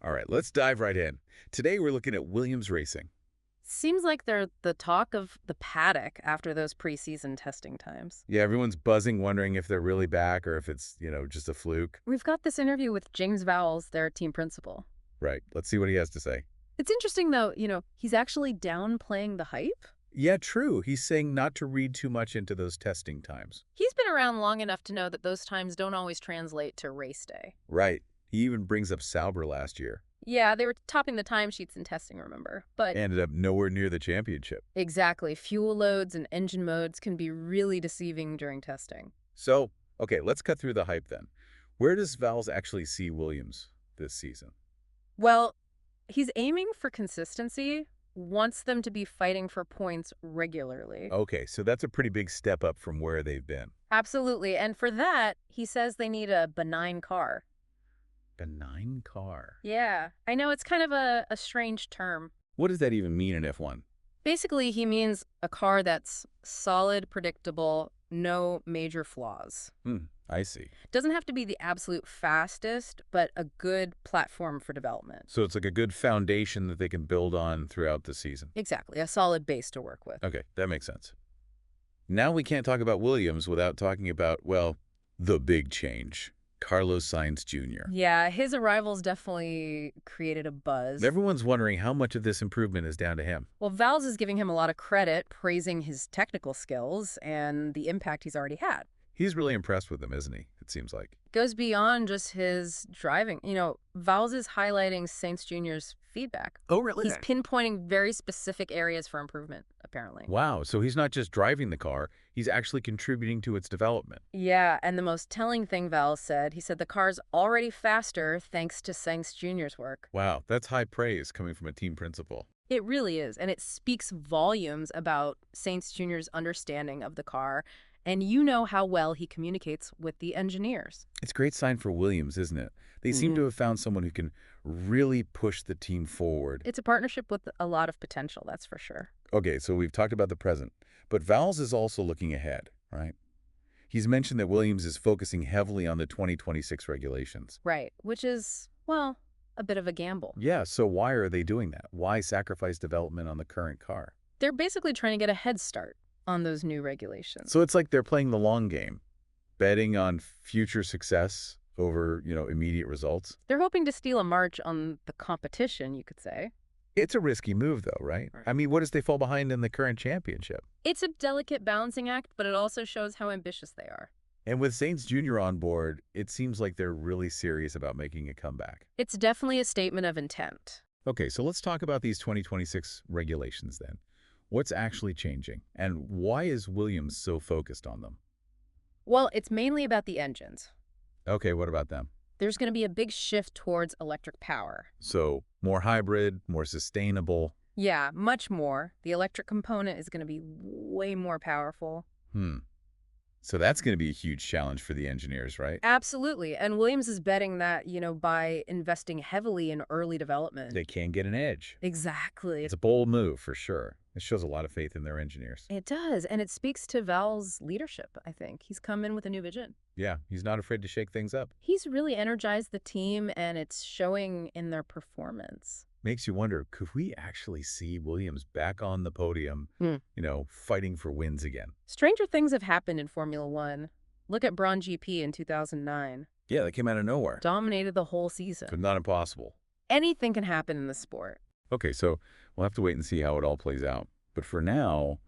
All right, let's dive right in. Today we're looking at Williams Racing. Seems like they're the talk of the paddock after those preseason testing times. Yeah, everyone's buzzing, wondering if they're really back or if it's, just a fluke. We've got this interview with James Vowles, their team principal. Right, let's see what he has to say. It's interesting, though, he's actually downplaying the hype. Yeah, true. He's saying not to read too much into those testing times. He's been around long enough to know that those times don't always translate to race day. Right. He even brings up Sauber last year. Yeah, they were topping the timesheets in testing, remember? But Ended up nowhere near the championship. exactly, fuel loads and engine modes can be really deceiving during testing. So, okay, let's cut through the hype then. Where does Vowles actually see Williams this season? Well, he's aiming for consistency, wants them to be fighting for points regularly. Okay, so that's a pretty big step up from where they've been. Absolutely. And for that, he says they need a benign car. Benign car. Yeah, I know it's kind of a strange term. What does that even mean in F1? Basically, he means a car that's solid, predictable, no major flaws. I see. Doesn't have to be the absolute fastest, but a good platform for development. So it's like a good foundation that they can build on throughout the season. Exactly, a solid base to work with. Okay, that makes sense. Now we can't talk about Williams without talking about, well, the big change. Carlos Sainz Jr. Yeah, his arrival's definitely created a buzz. Everyone's wondering how much of this improvement is down to him. Well, Vowles is giving him a lot of credit, praising his technical skills and the impact he's already had. He's really impressed with them, isn't he? It seems like. Goes beyond just his driving. Vowles is highlighting Sainz Jr.'s feedback. Oh, really? He's pinpointing very specific areas for improvement, apparently. Wow, so he's not just driving the car, he's actually contributing to its development. Yeah, and the most telling thing Vowles said, he said the car's already faster thanks to Sainz Jr.'s work. Wow, that's high praise coming from a team principal. It really is, and it speaks volumes about Sainz Jr.'s understanding of the car, and you know how well he communicates with the engineers. It's a great sign for Williams, isn't it? They seem to have found someone who can really push the team forward. It's a partnership with a lot of potential, that's for sure. Okay, so we've talked about the present, but Vowles is also looking ahead, right? He's mentioned that Williams is focusing heavily on the 2026 regulations. Right, which is, well, a bit of a gamble. Yeah, so why are they doing that? Why sacrifice development on the current car? They're basically trying to get a head start on those new regulations. So it's like they're playing the long game, betting on future success over, immediate results. They're hoping to steal a march on the competition, you could say. It's a risky move, though, right? Right. I mean, what if they fall behind in the current championship? It's a delicate balancing act, but it also shows how ambitious they are. And with Sainz Jr. on board, it seems like they're really serious about making a comeback. It's definitely a statement of intent. Okay, so let's talk about these 2026 regulations then. What's actually changing, and why is Williams so focused on them? Well, it's mainly about the engines. Okay, what about them? There's going to be a big shift towards electric power. So more hybrid, more sustainable. Yeah, much more. The electric component is going to be way more powerful. So that's going to be a huge challenge for the engineers, right? Absolutely. And Williams is betting that, by investing heavily in early development. They can get an edge. Exactly. It's a bold move, for sure. It shows a lot of faith in their engineers. It does, and it speaks to Val's leadership, I think. He's come in with a new vision. Yeah, he's not afraid to shake things up. He's really energized the team, and it's showing in their performance. Makes you wonder, could we actually see Williams back on the podium, fighting for wins again? Stranger things have happened in Formula One. Look at Braun GP in 2009. Yeah, that came out of nowhere. Dominated the whole season. But not impossible. Anything can happen in the sport. Okay, so we'll have to wait and see how it all plays out. But for now,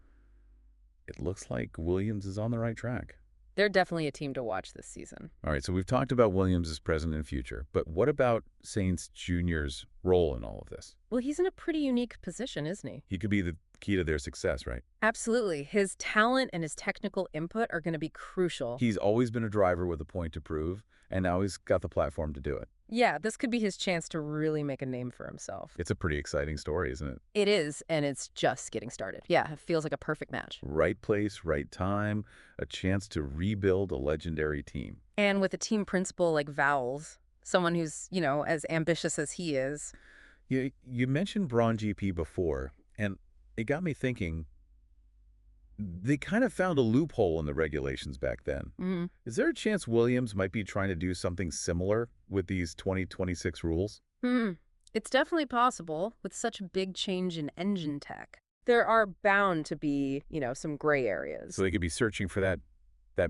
it looks like Williams is on the right track. They're definitely a team to watch this season. All right, so we've talked about Williams' present and future, but what about Sainz Jr.'s role in all of this? Well, he's in a pretty unique position, isn't he? He could be the key to their success, right? Absolutely. His talent and his technical input are going to be crucial. He's always been a driver with a point to prove, and now he's got the platform to do it. Yeah, this could be his chance to really make a name for himself. It's a pretty exciting story, isn't it? It is, and it's just getting started. Yeah, it feels like a perfect match. Right place, right time, a chance to rebuild a legendary team. And with a team principal like Vowles, someone who's, as ambitious as he is. You mentioned Braun GP before, and it got me thinking, they kind of found a loophole in the regulations back then. Is there a chance Williams might be trying to do something similar with these 2026 rules? It's definitely possible with such a big change in engine tech. There are bound to be, some gray areas. So they could be searching for that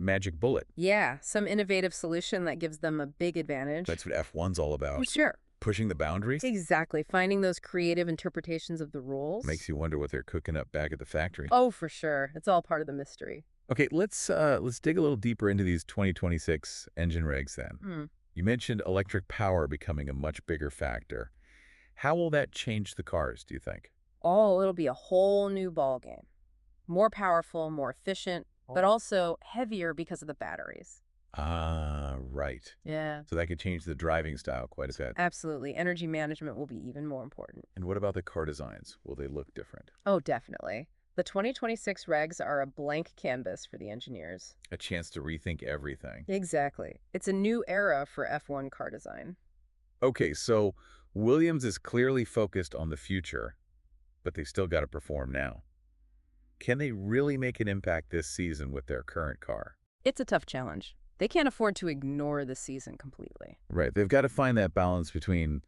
magic bullet. Yeah, some innovative solution that gives them a big advantage. That's what F1's all about. Sure. Pushing the boundaries. Exactly. Finding those creative interpretations of the rules. Makes you wonder what they're cooking up back at the factory. Oh, for sure. It's all part of the mystery. Okay, let's dig a little deeper into these 2026 engine regs then. You mentioned electric power becoming a much bigger factor. How will that change the cars, do you think? Oh, it'll be a whole new ballgame. More powerful, more efficient, but also heavier because of the batteries. Ah, right. Yeah. So that could change the driving style quite a bit. Absolutely. Energy management will be even more important. And what about the car designs? Will they look different? Oh, definitely. The 2026 regs are a blank canvas for the engineers. A chance to rethink everything. Exactly. It's a new era for F1 car design. Okay, so Williams is clearly focused on the future, but they still got to perform now. Can they really make an impact this season with their current car? It's a tough challenge. They can't afford to ignore the season completely. Right. They've got to find that balance between,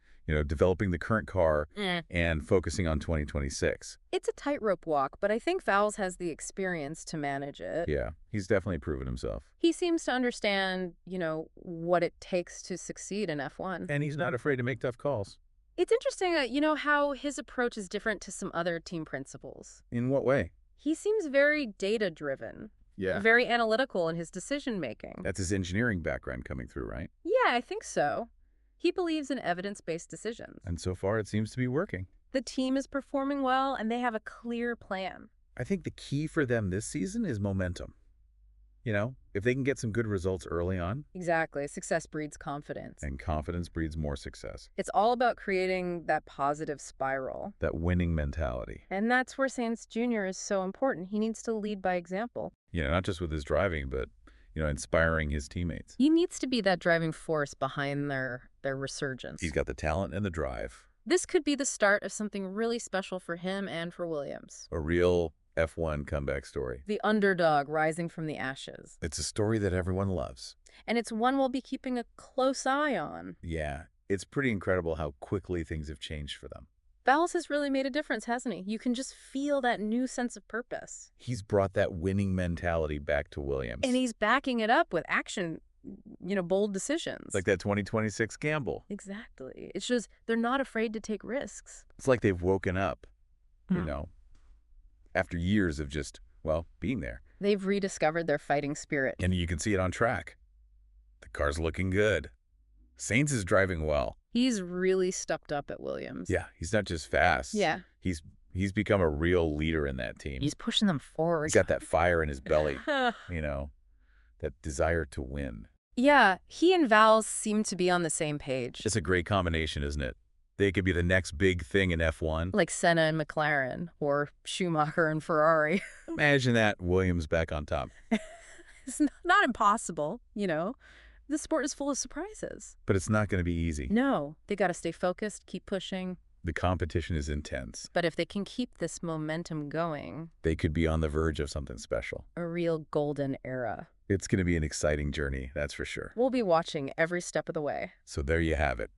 developing the current car and focusing on 2026. It's a tightrope walk, but I think Vowles has the experience to manage it. Yeah, he's definitely proven himself. He seems to understand, what it takes to succeed in F1. And he's not afraid to make tough calls. It's interesting, how his approach is different to some other team principals. In what way? He seems very data-driven. Yeah. Very analytical in his decision-making. That's his engineering background coming through, right? Yeah, I think so. He believes in evidence-based decisions. And so far, it seems to be working. The team is performing well, and they have a clear plan. I think the key for them this season is momentum. If they can get some good results early on. Exactly. Success breeds confidence. And confidence breeds more success. It's all about creating that positive spiral. That winning mentality. And that's where Sainz Jr. is so important. He needs to lead by example. Not just with his driving, but, inspiring his teammates. He needs to be that driving force behind their resurgence. He's got the talent and the drive. This could be the start of something really special for him and for Williams. A real F1 comeback story. The underdog rising from the ashes. It's a story that everyone loves. And it's one we'll be keeping a close eye on. Yeah, it's pretty incredible how quickly things have changed for them. Vowles has really made a difference, hasn't he? You can just feel that new sense of purpose. He's brought that winning mentality back to Williams. And he's backing it up with action, bold decisions. Like that 2026 gamble. Exactly. It's just they're not afraid to take risks. It's like they've woken up, after years of just, being there. They've rediscovered their fighting spirit. And you can see it on track. The car's looking good. Sainz is driving well. He's really stepped up at Williams. Yeah, he's not just fast. Yeah. He's become a real leader in that team. He's pushing them forward. He's got that fire in his belly, that desire to win. Yeah, he and Vowles seem to be on the same page. It's a great combination, isn't it? They could be the next big thing in F1. Like Senna and McLaren, or Schumacher and Ferrari. Imagine that, Williams back on top. It's not impossible, The sport is full of surprises. But it's not going to be easy. No, they got to stay focused, keep pushing. The competition is intense. But if they can keep this momentum going, they could be on the verge of something special. A real golden era. It's going to be an exciting journey, that's for sure. We'll be watching every step of the way. So there you have it.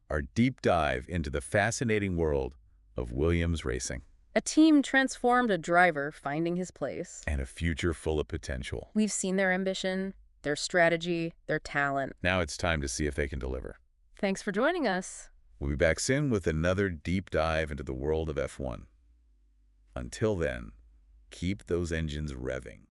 Our deep dive into the fascinating world of Williams racing. A team transformed, a driver finding his place. And a future full of potential. We've seen their ambition, their strategy, their talent. Now it's time to see if they can deliver. Thanks for joining us. We'll be back soon with another deep dive into the world of F1. Until then, keep those engines revving.